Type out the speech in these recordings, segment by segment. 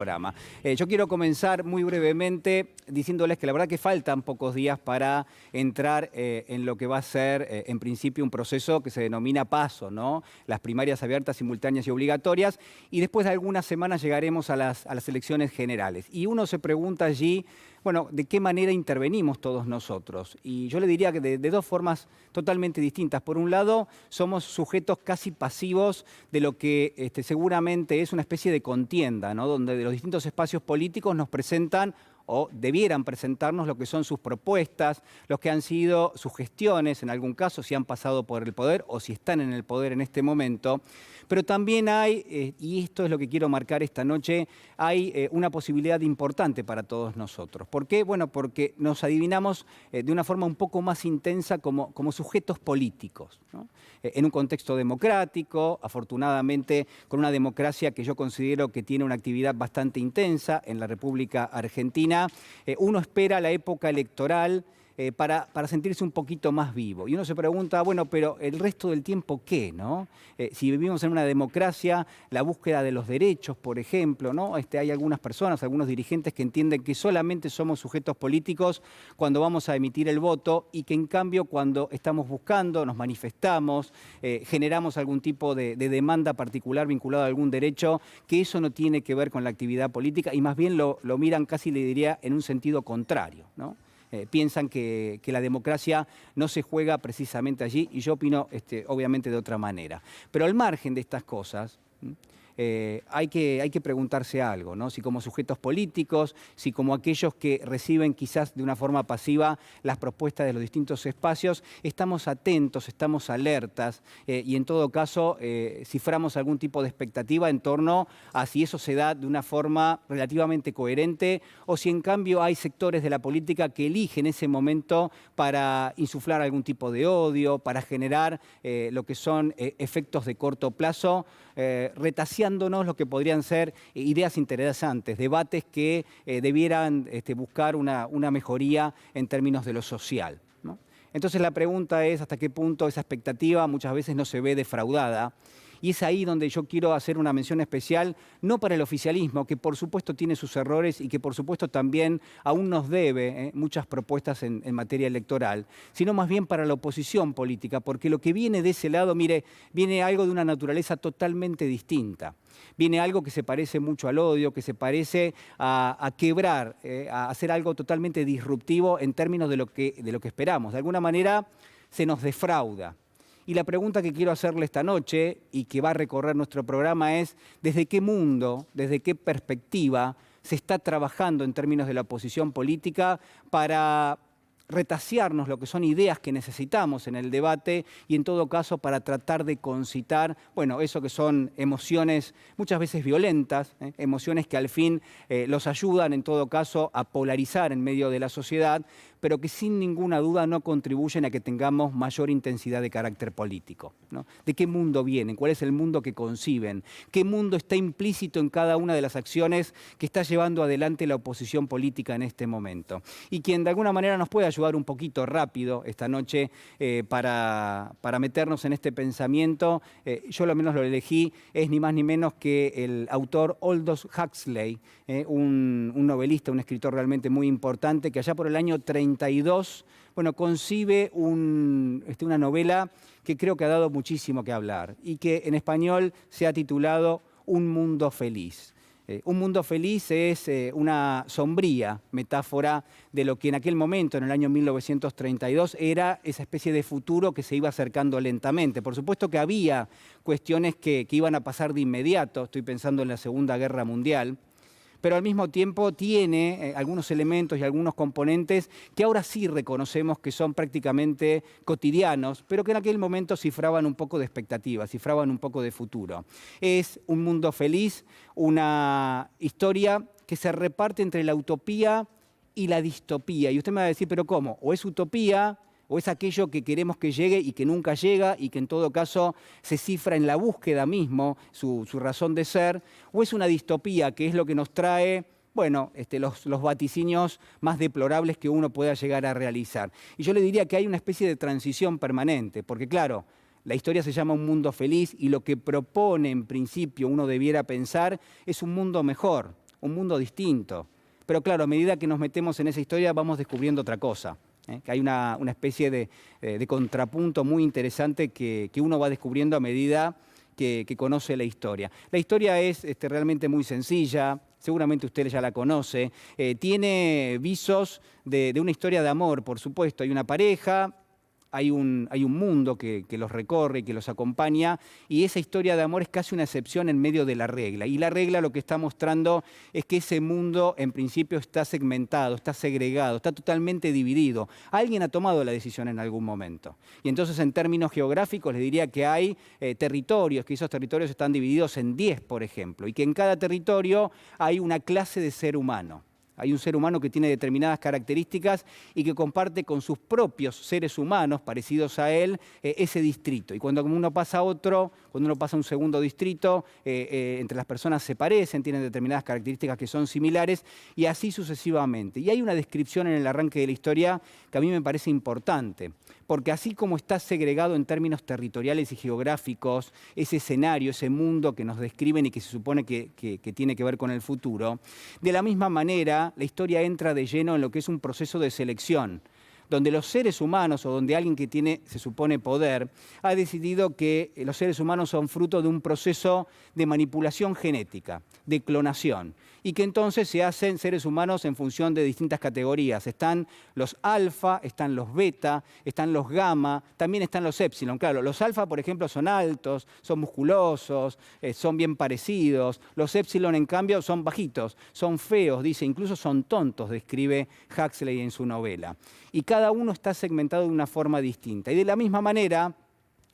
Programa. Yo quiero comenzar muy brevemente diciéndoles que la verdad que faltan pocos días para entrar en lo que va a ser, en principio, un proceso que se denomina PASO, ¿no? Las primarias abiertas, simultáneas y obligatorias, y después de algunas semanas llegaremos a las elecciones generales. Y uno se pregunta allí, bueno, ¿de qué manera intervenimos todos nosotros? Y yo le diría que de dos formas totalmente distintas. Por un lado, somos sujetos casi pasivos de lo que seguramente es una especie de contienda, ¿no? Donde de los distintos espacios políticos nos presentan o debieran presentarnos lo que son sus propuestas, los que han sido sus gestiones, en algún caso, si han pasado por el poder o si están en el poder en este momento. Pero también hay, y esto es lo que quiero marcar esta noche, hay una posibilidad importante para todos nosotros. ¿Por qué? Bueno, porque nos adivinamos de una forma un poco más intensa como sujetos políticos, ¿no? En un contexto democrático, afortunadamente con una democracia que yo considero que tiene una actividad bastante intensa en la República Argentina. Uno espera la época electoral para sentirse un poquito más vivo. Y uno se pregunta, bueno, pero el resto del tiempo, ¿qué, no? Si vivimos en una democracia, la búsqueda de los derechos, por ejemplo, ¿no? Hay algunas personas, algunos dirigentes que entienden que solamente somos sujetos políticos cuando vamos a emitir el voto y que en cambio cuando estamos buscando, nos manifestamos, generamos algún tipo de demanda particular vinculada a algún derecho, que eso no tiene que ver con la actividad política y más bien lo miran casi, le diría, en un sentido contrario, ¿no? Piensan que la democracia no se juega precisamente allí y yo opino obviamente de otra manera. Pero al margen de estas cosas, hay que preguntarse algo, ¿no? Si como sujetos políticos, si como aquellos que reciben quizás de una forma pasiva las propuestas de los distintos espacios, estamos atentos, estamos alertas y en todo caso ciframos algún tipo de expectativa en torno a si eso se da de una forma relativamente coherente o si en cambio hay sectores de la política que eligen ese momento para insuflar algún tipo de odio, para generar lo que son efectos de corto plazo, retaseándonos lo que podrían ser ideas interesantes, debates que debieran buscar una mejoría en términos de lo social, ¿no? Entonces la pregunta es hasta qué punto esa expectativa muchas veces no se ve defraudada. Y es ahí donde yo quiero hacer una mención especial, no para el oficialismo, que por supuesto tiene sus errores y que por supuesto también aún nos debe muchas propuestas en materia electoral, sino más bien para la oposición política, porque lo que viene de ese lado, mire, viene algo de una naturaleza totalmente distinta. Viene algo que se parece mucho al odio, que se parece a quebrar, a hacer algo totalmente disruptivo en términos de lo que esperamos. De alguna manera se nos defrauda. Y la pregunta que quiero hacerle esta noche y que va a recorrer nuestro programa es ¿desde qué mundo, desde qué perspectiva se está trabajando en términos de la oposición política para retasearnos lo que son ideas que necesitamos en el debate y en todo caso para tratar de concitar, bueno, eso que son emociones muchas veces violentas, emociones que al fin los ayudan en todo caso a polarizar en medio de la sociedad, pero que sin ninguna duda no contribuyen a que tengamos mayor intensidad de carácter político, ¿no? ¿De qué mundo vienen? ¿Cuál es el mundo que conciben? ¿Qué mundo está implícito en cada una de las acciones que está llevando adelante la oposición política en este momento? Y quien de alguna manera nos puede ayudar un poquito rápido esta noche para meternos en este pensamiento, yo lo menos lo elegí, es ni más ni menos que el autor Aldous Huxley, un novelista, un escritor realmente muy importante, que allá por el año 32, bueno, concibe una novela que creo que ha dado muchísimo que hablar y que en español se ha titulado Un mundo feliz. Un mundo feliz es una sombría metáfora de lo que en aquel momento, en el año 1932, era esa especie de futuro que se iba acercando lentamente. Por supuesto que había cuestiones que iban a pasar de inmediato, estoy pensando en la Segunda Guerra Mundial, pero al mismo tiempo tiene algunos elementos y algunos componentes que ahora sí reconocemos que son prácticamente cotidianos, pero que en aquel momento cifraban un poco de expectativas, cifraban un poco de futuro. Es un mundo feliz, una historia que se reparte entre la utopía y la distopía. Y usted me va a decir, ¿pero cómo? ¿O es utopía o es aquello que queremos que llegue y que nunca llega y que en todo caso se cifra en la búsqueda mismo, su razón de ser, o es una distopía que es lo que nos trae, bueno, los vaticinios más deplorables que uno pueda llegar a realizar? Y yo le diría que hay una especie de transición permanente, porque claro, la historia se llama Un mundo feliz y lo que propone en principio uno debiera pensar es un mundo mejor, un mundo distinto. Pero claro, a medida que nos metemos en esa historia vamos descubriendo otra cosa. Que hay una especie de contrapunto muy interesante que uno va descubriendo a medida que conoce la historia. La historia es realmente muy sencilla, seguramente usted ya la conoce, tiene visos de una historia de amor, por supuesto. Hay una pareja, hay un mundo que los recorre, que los acompaña, y esa historia de amor es casi una excepción en medio de la regla. Y la regla lo que está mostrando es que ese mundo en principio está segmentado, está segregado, está totalmente dividido. Alguien ha tomado la decisión en algún momento. Y entonces en términos geográficos les diría que hay territorios, que esos territorios están divididos en 10, por ejemplo, y que en cada territorio hay una clase de ser humano. Hay un ser humano que tiene determinadas características y que comparte con sus propios seres humanos parecidos a él ese distrito. Y cuando uno pasa a otro, cuando uno pasa a un segundo distrito, entre las personas se parecen, tienen determinadas características que son similares y así sucesivamente. Y hay una descripción en el arranque de la historia que a mí me parece importante, porque así como está segregado en términos territoriales y geográficos ese escenario, ese mundo que nos describen y que se supone que tiene que ver con el futuro, de la misma manera la historia entra de lleno en lo que es un proceso de selección, donde los seres humanos o donde alguien que tiene, se supone, poder, ha decidido que los seres humanos son fruto de un proceso de manipulación genética, de clonación, y que entonces se hacen seres humanos en función de distintas categorías. Están los alfa, están los beta, están los gamma, también están los épsilon. Claro, los alfa, por ejemplo, son altos, son musculosos, son bien parecidos. Los épsilon, en cambio, son bajitos, son feos, dice, incluso son tontos, describe Huxley en su novela. Y cada uno está segmentado de una forma distinta. Y de la misma manera,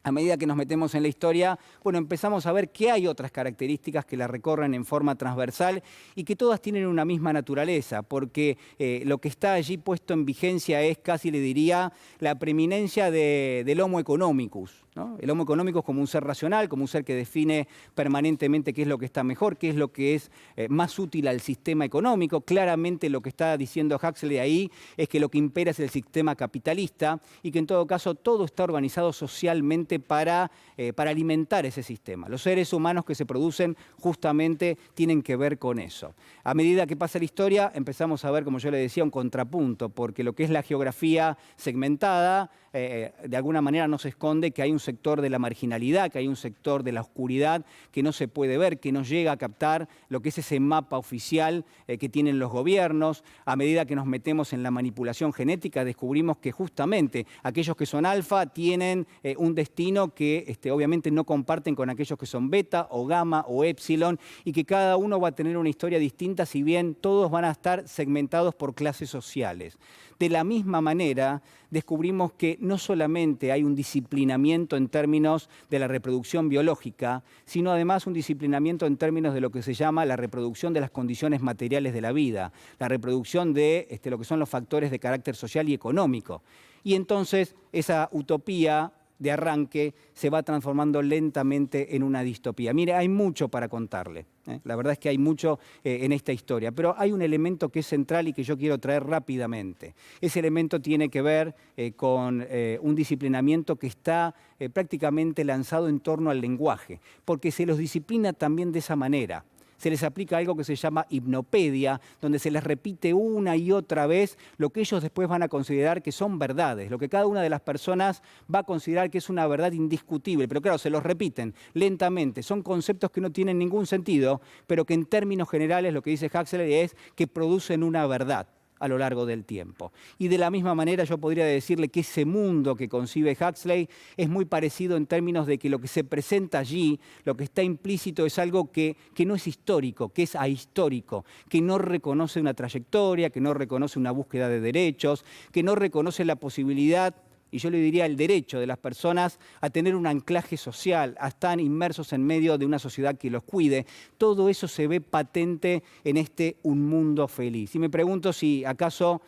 a medida que nos metemos en la historia, bueno, empezamos a ver que hay otras características que la recorren en forma transversal y que todas tienen una misma naturaleza, porque lo que está allí puesto en vigencia es, casi le diría, la preeminencia del Homo economicus, ¿no? El Homo economicus como un ser racional, como un ser que define permanentemente qué es lo que está mejor, qué es lo que es más útil al sistema económico. Claramente lo que está diciendo Huxley ahí es que lo que impera es el sistema capitalista y que en todo caso todo está organizado socialmente para alimentar ese sistema. Los seres humanos que se producen justamente tienen que ver con eso. A medida que pasa la historia empezamos a ver, como yo le decía, un contrapunto, porque lo que es la geografía segmentada, de alguna manera nos esconde que hay un sector de la marginalidad, que hay un sector de la oscuridad que no se puede ver, que no llega a captar lo que es ese mapa oficial que tienen los gobiernos. A medida que nos metemos en la manipulación genética, descubrimos que justamente aquellos que son alfa tienen un destino que obviamente no comparten con aquellos que son beta o gamma o épsilon, y que cada uno va a tener una historia distinta, si bien todos van a estar segmentados por clases sociales. De la misma manera, descubrimos que no solamente hay un disciplinamiento en términos de la reproducción biológica, sino además un disciplinamiento en términos de lo que se llama la reproducción de las condiciones materiales de la vida, la reproducción de lo que son los factores de carácter social y económico. Y entonces esa utopía de arranque se va transformando lentamente en una distopía. Mire, hay mucho para contarle. La verdad es que hay mucho en esta historia, pero hay un elemento que es central y que yo quiero traer rápidamente. Ese elemento tiene que ver con un disciplinamiento que está prácticamente lanzado en torno al lenguaje, porque se los disciplina también de esa manera. Se les aplica algo que se llama hipnopedia, donde se les repite una y otra vez lo que ellos después van a considerar que son verdades, lo que cada una de las personas va a considerar que es una verdad indiscutible. Pero claro, se los repiten lentamente. Son conceptos que no tienen ningún sentido, pero que en términos generales lo que dice Huxley es que producen una verdad a lo largo del tiempo. Y de la misma manera yo podría decirle que ese mundo que concibe Huxley es muy parecido en términos de que lo que se presenta allí, lo que está implícito es algo que no es histórico, que es ahistórico, que no reconoce una trayectoria, que no reconoce una búsqueda de derechos, que no reconoce la posibilidad, y yo le diría el derecho de las personas a tener un anclaje social, a estar inmersos en medio de una sociedad que los cuide. Todo eso se ve patente en Un Mundo Feliz. Y me pregunto si acaso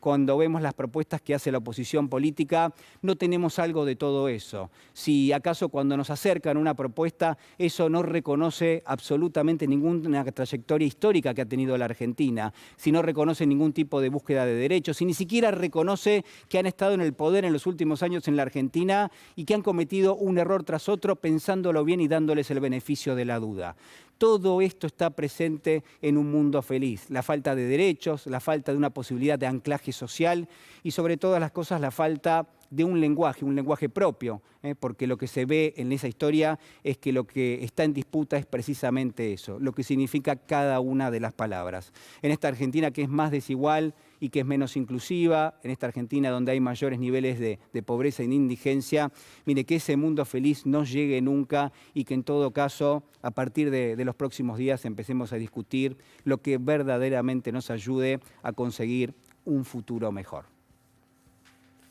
cuando vemos las propuestas que hace la oposición política no tenemos algo de todo eso. Si acaso cuando nos acercan una propuesta eso no reconoce absolutamente ninguna trayectoria histórica que ha tenido la Argentina, si no reconoce ningún tipo de búsqueda de derechos, si ni siquiera reconoce que han estado en el poder en los últimos años en la Argentina y que han cometido un error tras otro pensándolo bien y dándoles el beneficio de la duda. Todo esto está presente en un mundo feliz. La falta de derechos, la falta de una posibilidad de anclaje social y sobre todas las cosas la falta de un lenguaje propio, porque lo que se ve en esa historia es que lo que está en disputa es precisamente eso, lo que significa cada una de las palabras. En esta Argentina que es más desigual y que es menos inclusiva, en esta Argentina donde hay mayores niveles de pobreza y de indigencia, mire, que ese mundo feliz no llegue nunca y que en todo caso, a partir de los próximos días, empecemos a discutir lo que verdaderamente nos ayude a conseguir un futuro mejor.